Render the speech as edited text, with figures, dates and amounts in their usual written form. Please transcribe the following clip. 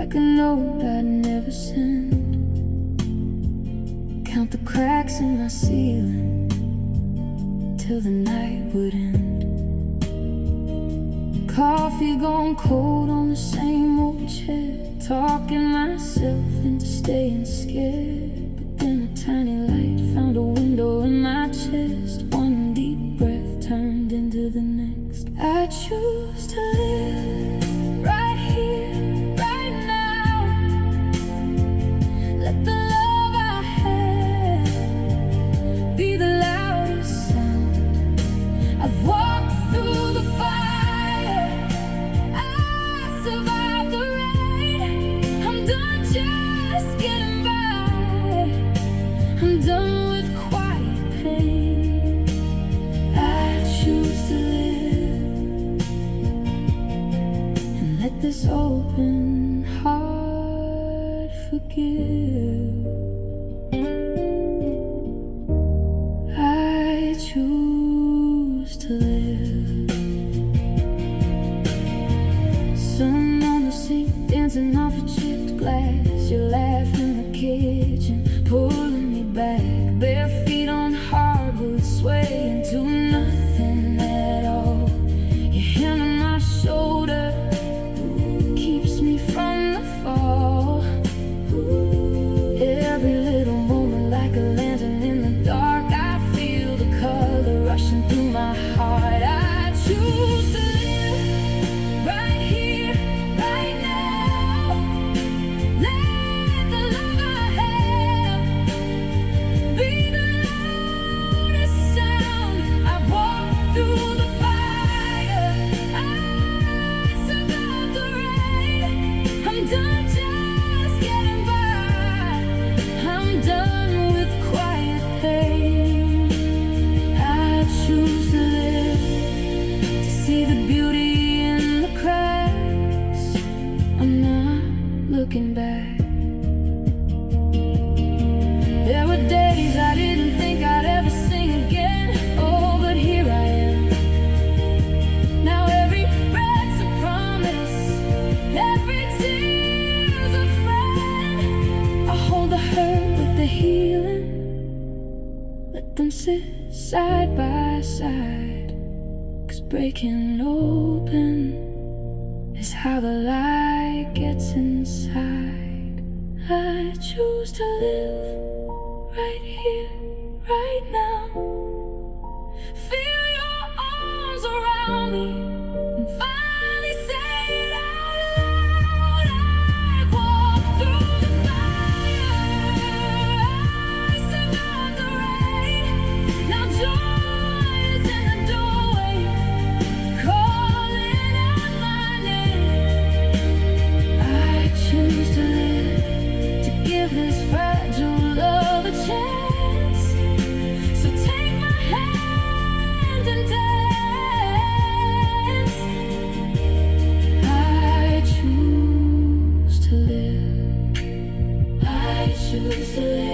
like a note I'd never send. Count the cracks in my ceiling till the night would end. Coffee gone cold on the same old chair, talking myself into staying scared. But then a tiny light found a window in my chest. One deep breath turned into the next. I choose to live right here, right now. Let the love I have be the loudest sound. I've walked through the fire, I survived the rain. I'm done just getting by, I'm done with quiet pain. I choose to live and let this open heart forgive. I choose to live. Sun on the sink, dancing off a chipped glass. You laugh in the kitchen, pulling me back. Bare feet on hardwood, swaying to nothing at all. Your hand on my shoulder keeps me from the fall. Every little moment like a lantern in the dark. I feel the color rushing through my heart. I choose to live right here, right now. Let the love I have be the loudest sound. I've walked through the fire, I survived the rain. I'm done just getting by, I'm done with quiet pain. I choose to live, to see the beauty in the cracks. I'm not looking back. There were days I didn't think I'd ever sing again. Oh, but here I am. Now every breath's a promise, every tear's a friend. I hold the hurt with the healing, let them sit side by side. 'Cause breaking open is how the light gets inside. I choose to live right here, right now. Feel your arms around me and finally say it out loud. I've walked through the fire, I survived the rain. Now joy is in the doorway, calling out my name. I choose to live, to give this fragile love a chance. So take my hand and dance. I choose to live. I choose to live.